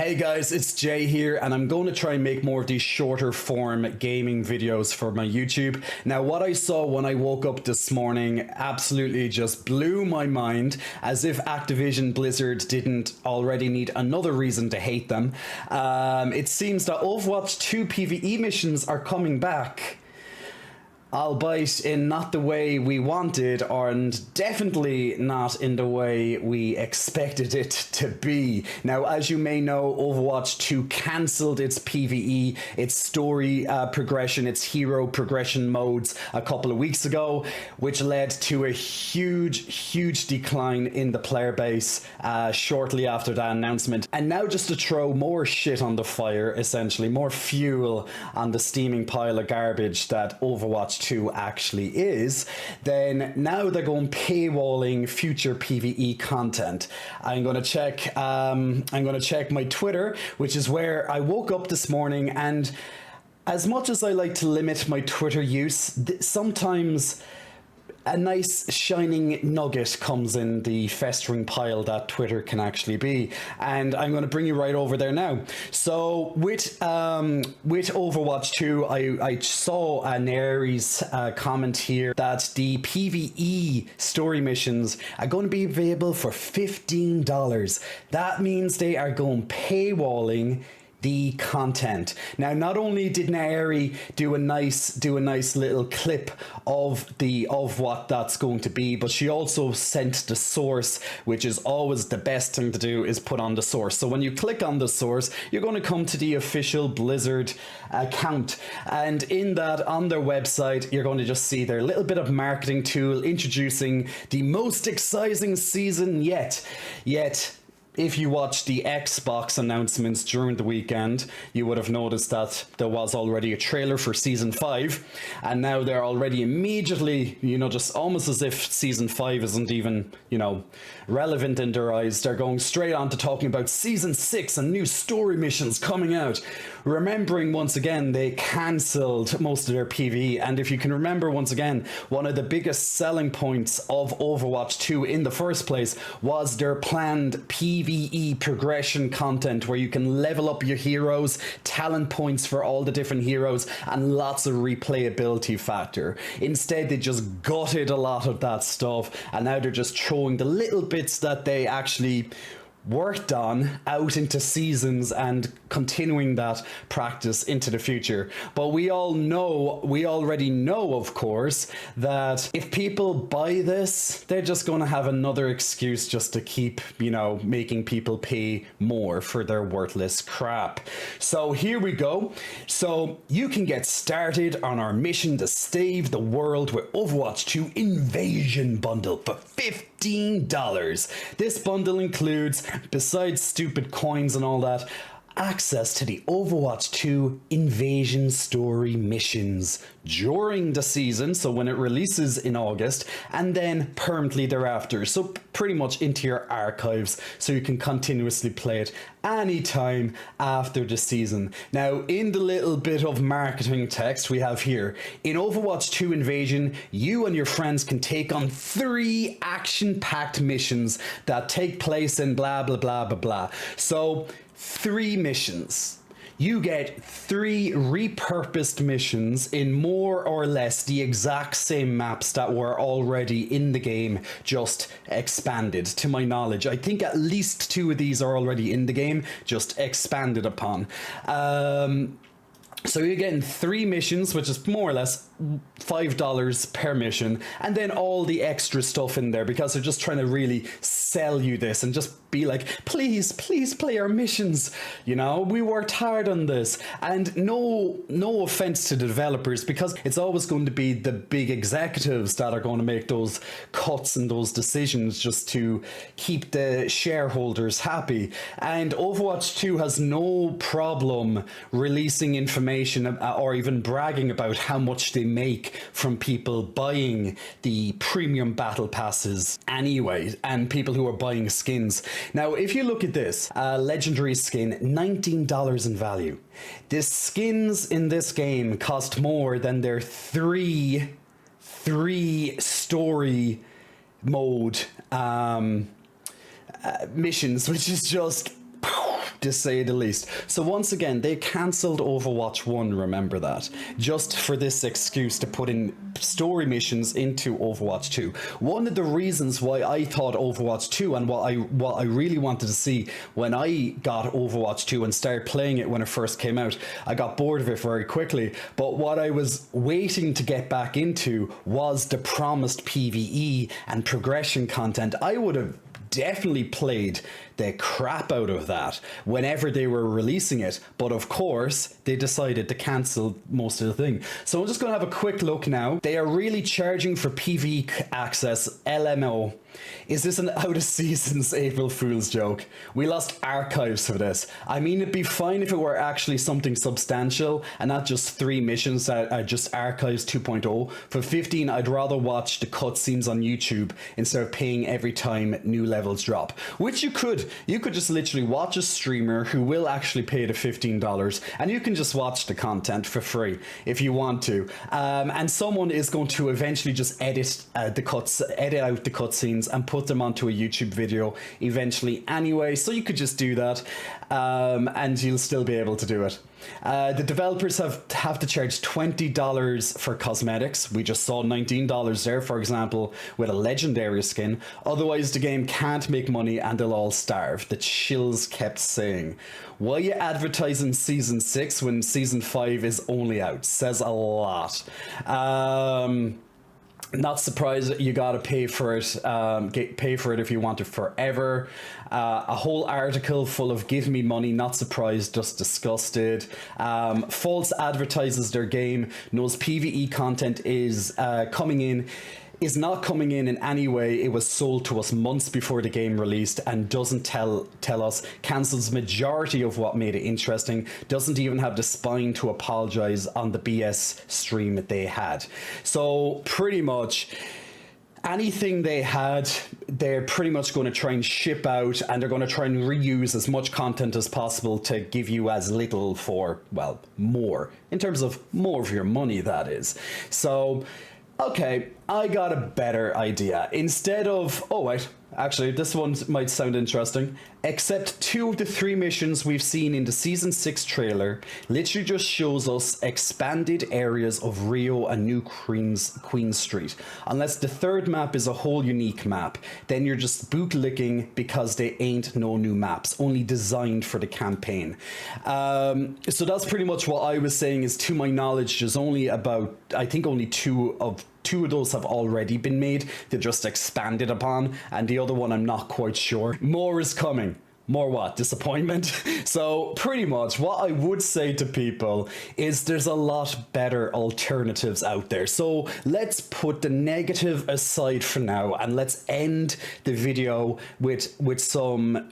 Hey guys, it's Jay here, and I'm going to try and make more of these shorter form gaming videos for my YouTube. Now, what I saw when I woke up this morning absolutely just blew my mind, as if Activision Blizzard didn't already need another reason to hate them. It seems that Overwatch 2 PVE missions are coming back, albeit in not the way we wanted, and definitely not in the way we expected it to be. Now, as you may know, Overwatch 2 cancelled its PvE, its story progression, its hero progression modes a couple of weeks ago, which led to a huge decline in the player base shortly after that announcement. And now, just to throw more shit on the fire, essentially, more fuel on the steaming pile of garbage that Overwatch 2 actually is, then now they're going paywalling future PvE content. I'm going to check my Twitter, which is where I woke up this morning, and as much as I like to limit my Twitter use, sometimes a nice shining nugget comes in the festering pile that Twitter can actually be, and I'm going to bring you right over there now. So with Overwatch 2, I saw an Aries comment here that the PvE story missions are going to be available for $15. That means they are going paywalling the content. Now, not only did Nairi do a nice little clip of what that's going to be, but she also sent the source, which is always the best thing to do, is put on the source. So when you click on the source, you're going to come to the official Blizzard account, and in that, on their website, you're going to just see their little bit of marketing tool introducing the most exciting season yet. If you watched the Xbox announcements during the weekend, you would have noticed that there was already a trailer for Season 5, and now they're already immediately, just almost as if Season 5 isn't even, relevant in their eyes. They're going straight on to talking about Season 6 and new story missions coming out. Remembering, once again, they cancelled most of their PvE, and if you can remember, once again, one of the biggest selling points of Overwatch 2 in the first place was their planned PvE progression content, where you can level up your heroes, talent points for all the different heroes, and lots of replayability factor. Instead, they just gutted a lot of that stuff, and now they're just throwing the little bits that they actually worked on out into seasons and continuing that practice into the future. But we already know, of course, that if people buy this, they're just going to have another excuse just to keep, making people pay more for their worthless crap. So here we go. So you can get started on our mission to save the world with Overwatch 2 Invasion Bundle for $15. This bundle includes, besides stupid coins and all that, access to the Overwatch 2 Invasion story missions during the season, so when it releases in August, and then permanently thereafter, so pretty much into your archives, so you can continuously play it anytime after the season. Now, in the little bit of marketing text we have here, in Overwatch 2 Invasion, you and your friends can take on 3 action-packed missions that take place in blah blah blah blah blah. So 3 missions. You get 3 repurposed missions in more or less the exact same maps that were already in the game, just expanded. To my knowledge, I think at least 2 of these are already in the game, just expanded upon. So you're getting 3 missions, which is more or less $5 per mission, and then all the extra stuff in there, because they're just trying to really sell you this and just be like, please play our missions. We worked hard on this. And no offense to the developers, because it's always going to be the big executives that are going to make those cuts and those decisions just to keep the shareholders happy. And Overwatch 2 has no problem releasing information or even bragging about how much they make from people buying the premium battle passes anyway, and people who are buying skins. Now, if you look at this, legendary skin, $19 in value. The skins in this game cost more than their three story mode missions, which is just to say the least. So once again, they cancelled Overwatch 1, remember that, just for this excuse to put in story missions into Overwatch 2. One of the reasons why I thought Overwatch 2 and what I really wanted to see when I got Overwatch 2 and started playing it when it first came out, I got bored of it very quickly, but what I was waiting to get back into was the promised PvE and progression content. I would have definitely played the crap out of that whenever they were releasing it, but of course they decided to cancel most of the thing. So I'm just going to have a quick look now. They are really charging for PVE access. LMO. Is this an out of seasons April Fool's joke? We lost archives for this. I mean, it'd be fine if it were actually something substantial and not just 3 missions that are just archives 2.0. For 15, I'd rather watch the cutscenes on YouTube instead of paying every time new levels drop, which you could. You could just literally watch a streamer who will actually pay the $15 and you can just watch the content for free if you want to. And someone is going to eventually just edit out the cutscenes and put them onto a YouTube video eventually anyway, so you could just do that and you'll still be able to do it. The developers have to charge $20 for cosmetics. We just saw $19 there, for example, with a legendary skin. Otherwise the game can't make money and they'll all starve, the chills kept saying. Why are you advertising season 6 when season 5 is only out? Says a lot. Not surprised you gotta pay for it. Pay for it if you want it forever. A whole article full of give me money. Not surprised, just disgusted. False advertises their game. Knows PVE content is is not coming in any way. It was sold to us months before the game released and doesn't tell us, cancels majority of what made it interesting, doesn't even have the spine to apologize on the BS stream that they had. So pretty much anything they had, they're pretty much going to try and ship out, and they're going to try and reuse as much content as possible to give you as little for, well, more, in terms of more of your money, that is. So okay, I got a better idea. Instead of, oh wait, actually this one might sound interesting. Except 2 of the 3 missions we've seen in the season 6 trailer literally just shows us expanded areas of Rio and New Queen Street. Unless the 3rd map is a whole unique map, then you're just bootlicking because they ain't no new maps, only designed for the campaign. So that's pretty much what I was saying. Is to my knowledge, there's only about, I think only two of those have already been made. They're just expanded upon, and the other one I'm not quite sure. More is coming. More what? Disappointment? So pretty much what I would say to people is there's a lot better alternatives out there. So let's put the negative aside for now and let's end the video with some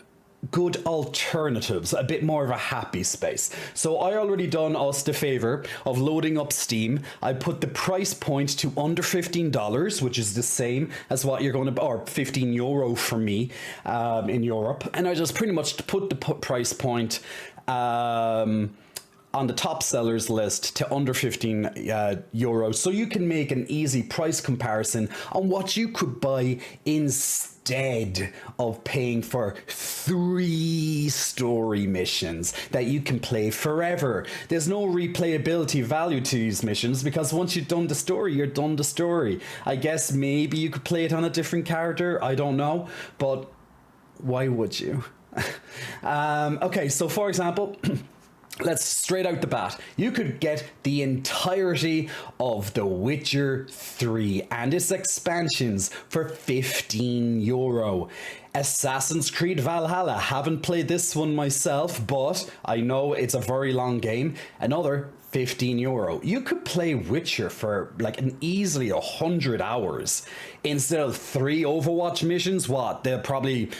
good alternatives, a bit more of a happy space. So I already done us the favor of loading up Steam. I put the price point to under $15, which is the same as what you're going to, or €15 for me in Europe. And I just pretty much put the price point on the top sellers list to under 15 euros, so you can make an easy price comparison on what you could buy instead of paying for 3 story missions that you can play forever. There's no replayability value to these missions because once you've done the story, you're done the story. I guess maybe you could play it on a different character, I don't know, but why would you? Okay, so for example, let's straight out the bat. You could get the entirety of The Witcher 3 and its expansions for €15. Assassin's Creed Valhalla. Haven't played this one myself, but I know it's a very long game. Another €15. You could play Witcher for like an easily 100 hours instead of 3 Overwatch missions. What? They'll probably,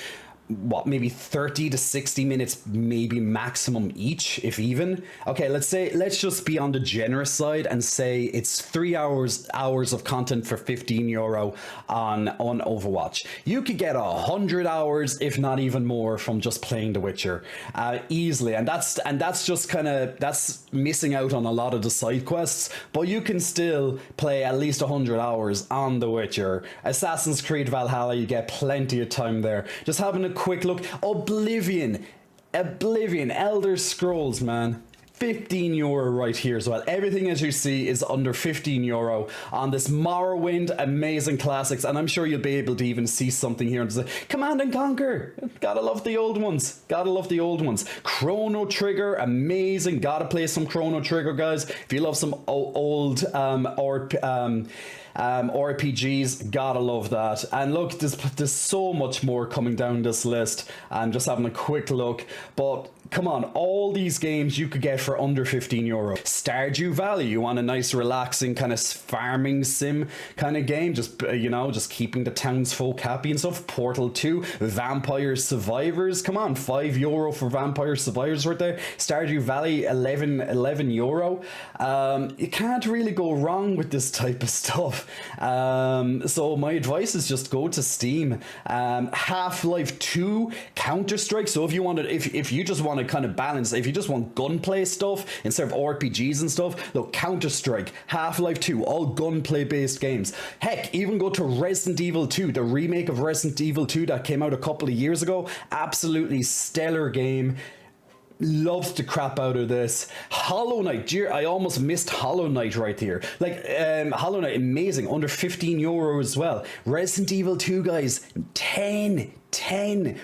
what, maybe 30 to 60 minutes maybe maximum each, if even. Okay, let's just be on the generous side and say it's 3 hours of content for €15 on Overwatch. You could get 100 hours, if not even more, from just playing The Witcher easily, and that's just kind of, that's missing out on a lot of the side quests, but you can still play at least 100 hours on The Witcher. Assassin's Creed Valhalla, you get plenty of time there. Just having a quick look. Oblivion, Oblivion, Elder Scrolls, man. €15 right here as well. Everything as you see is under €15 on this Morrowind amazing classics, and I'm sure you'll be able to even see something here and say Command and Conquer. Gotta love the old ones. Gotta love the old ones. Chrono Trigger, amazing. Gotta play some Chrono Trigger, guys. If you love some old RPGs, gotta love that. And look, there's so much more coming down this list. I'm just having a quick look, but come on, all these games you could get for under €15. Stardew Valley, you want a nice relaxing kind of farming sim kind of game, just just keeping the townsfolk happy and stuff. Portal 2, Vampire Survivors, come on, €5 for Vampire Survivors right there. Stardew Valley, €11. You can't really go wrong with this type of stuff. So my advice is just go to Steam. Half-Life 2, Counter-Strike. So if you wanted, if you just want to kind of balance, if you just want gunplay stuff instead of RPGs and stuff, look, Counter-Strike, Half-Life 2, all gunplay based games. Heck, even go to Resident Evil 2, the remake of Resident Evil 2 that came out a couple of years ago. Absolutely stellar game. Loved the crap out of this. Hollow Knight, dear, I almost missed Hollow Knight right here. Like, Hollow Knight, amazing, under €15 as well. Resident Evil 2, guys, 10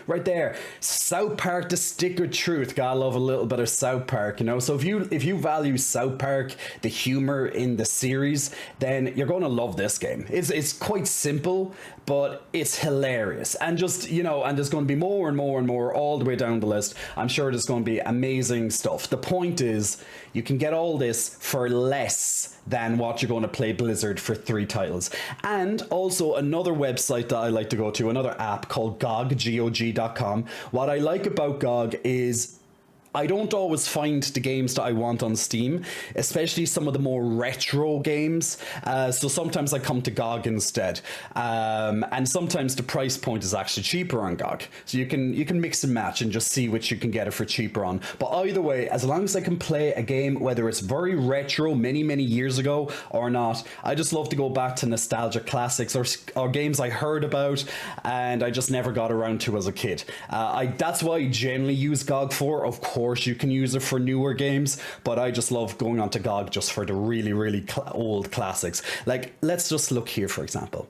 right there. South Park, The Stick of Truth, gotta love a little bit of South Park, you know. So if you value South Park, the humor in the series, then you're gonna love this game. It's quite simple, but it's hilarious, and just, you know, and there's going to be more and more and more all the way down the list. I'm sure there's going to be amazing stuff. The point is, you can get all this for less than what you're going to play Blizzard for 3 titles. And also another website that I like to go to, another app called GoG, GOG.com. What I like about GOG is I don't always find the games that I want on Steam, especially some of the more retro games. So sometimes I come to GOG instead. And sometimes the price point is actually cheaper on GOG. So you can mix and match and just see which you can get it for cheaper on. But either way, as long as I can play a game, whether it's very retro, many years ago or not, I just love to go back to nostalgia classics or games I heard about and I just never got around to as a kid. That's why I generally use GOG for. Of course, you can use it for newer games, but I just love going onto GOG just for the really old classics. Like, let's just look here, for example.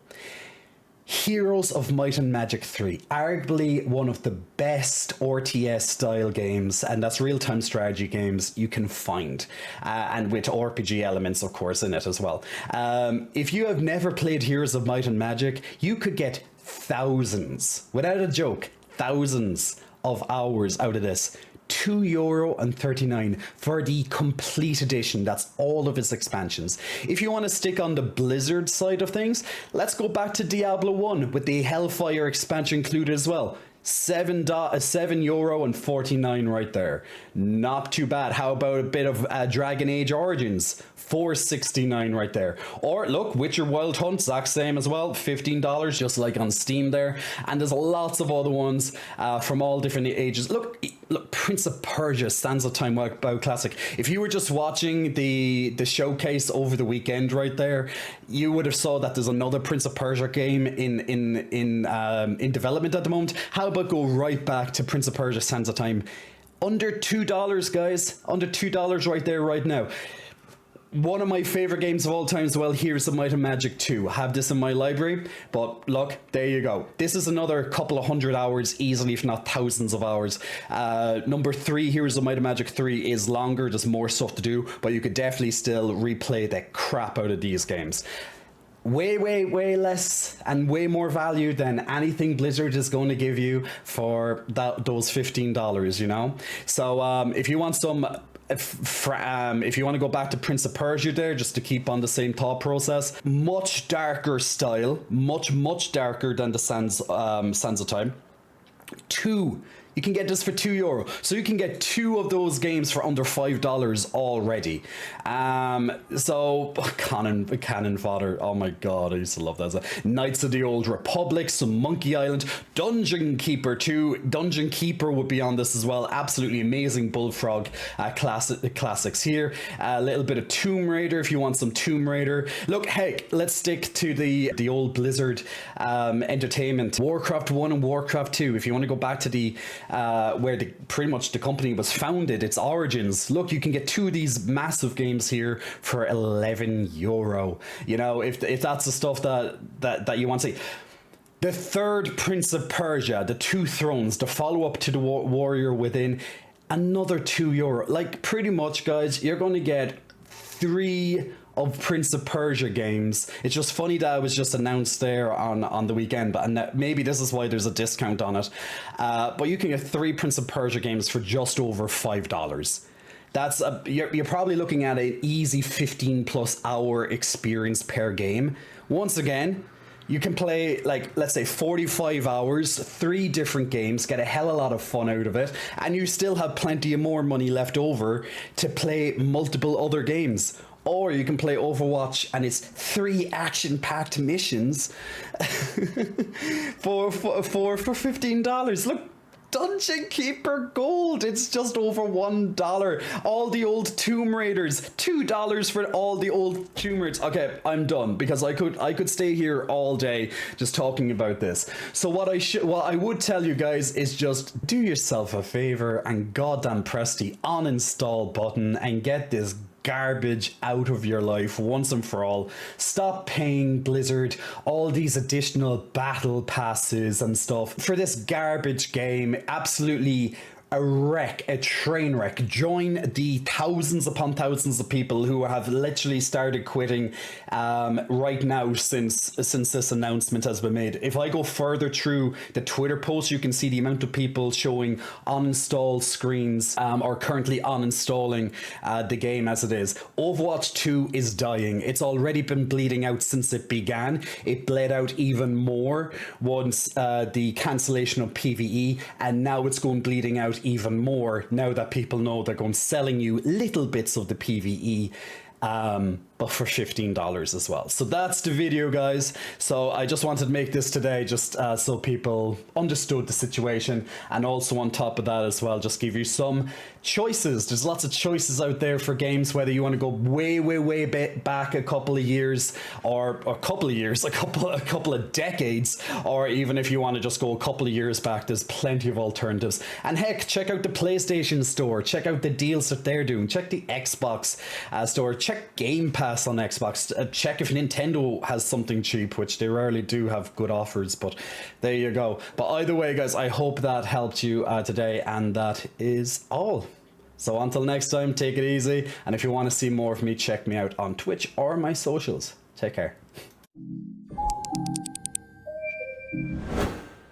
Heroes of Might and Magic 3, arguably one of the best RTS style games, and that's real-time strategy games you can find, and with RPG elements, of course, in it as well. If you have never played Heroes of Might and Magic, you could get thousands, without a joke, thousands of hours out of this. €2.39 for the complete edition. That's all of its expansions. If you want to stick on the Blizzard side of things, let's go back to Diablo 1 with the Hellfire expansion included as well. €7.49 right there. Not too bad. How about a bit of Dragon Age Origins? $4.69 right there. Or look, Witcher Wild Hunt, exact same as well, $15, just like on Steam there. And there's lots of other ones from all different ages. Look, Prince of Persia, Sands of Time WoW Classic. If you were just watching the showcase over the weekend right there, you would have saw that there's another Prince of Persia game in development at the moment. How about go right back to Prince of Persia, Sands of Time? Under $2, guys. Under $2 right there, right now. One of my favorite games of all time as well, Heroes of Might and Magic 2. I have this in my library, but look, there you go. This is another couple of hundred hours easily, if not thousands of hours. Number 3, Heroes of Might and Magic 3 is longer, there's more stuff to do, but you could definitely still replay the crap out of these games. Way less and way more value than anything Blizzard is going to give you for those $15, you know? So if you want some... if you want to go back to Prince of Persia there, just to keep on the same thought process, much darker style, much darker than the Sands of Time. You can get this for €2. So you can get 2 of those games for under $5 already. So Cannon Fodder, oh my god, I used to love that. Knights of the Old Republic, some Monkey Island, Dungeon Keeper 2. Dungeon Keeper would be on this as well. Absolutely amazing Bullfrog classics here. A little bit of Tomb Raider if you want some Tomb Raider. Look, heck, let's stick to the old Blizzard entertainment. Warcraft 1 and Warcraft 2. If you want to go back to the where pretty much the company was founded, its origins. Look, you can get 2 of these massive games here for €11. You know, if that's the stuff that you want to see. The third Prince of Persia, the Two Thrones, the follow-up to the Warrior Within, another €2. Like, pretty much, guys, you're going to get 3 of Prince of Persia games. It's just funny that it was just announced there on the weekend, but maybe this is why there's a discount on it. But you can get 3 Prince of Persia games for just over $5. That's you're probably looking at an easy 15+ hour experience per game. Once again, you can play, like, let's say 45 hours, 3 different games, get a hell of a lot of fun out of it, and you still have plenty of more money left over to play multiple other games. Or you can play Overwatch and it's 3 action-packed missions for $15. Look, Dungeon Keeper Gold, it's just over $1. All the old Tomb Raiders, $2 for all the old Tomb Raiders. Okay, I'm done, because I could stay here all day just talking about this. So what I would tell you guys is just do yourself a favor and goddamn press the uninstall button and get this garbage out of your life once and for all. Stop paying Blizzard all these additional battle passes and stuff for this garbage game. Absolutely a wreck, a train wreck. Join the thousands upon thousands of people who have literally started quitting right now since this announcement has been made. If I go further through the Twitter posts, you can see the amount of people showing uninstall screens or currently uninstalling the game as it is. Overwatch 2 is dying. It's already been bleeding out since it began. It bled out even more once the cancellation of PVE, and now it's going bleeding out even more now that people know they're going selling you little bits of the PVE, but for $15 as well. So that's the video, guys. So I just wanted to make this today just so people understood the situation, and also on top of that as well, just give you some choices. There's lots of choices out there for games, whether you want to go way back a couple of years, or a couple of years, a couple of decades, or even if you want to just go a couple of years back, there's plenty of alternatives. And heck, check out the PlayStation store, check out the deals that they're doing, check the Xbox store, check Game Pass on Xbox, check if Nintendo has something cheap, which they rarely do have good offers, but there you go. But either way, guys, I hope that helped you today, and that is all. So until next time, take it easy, and if you want to see more of me, check me out on Twitch or my socials. Take care.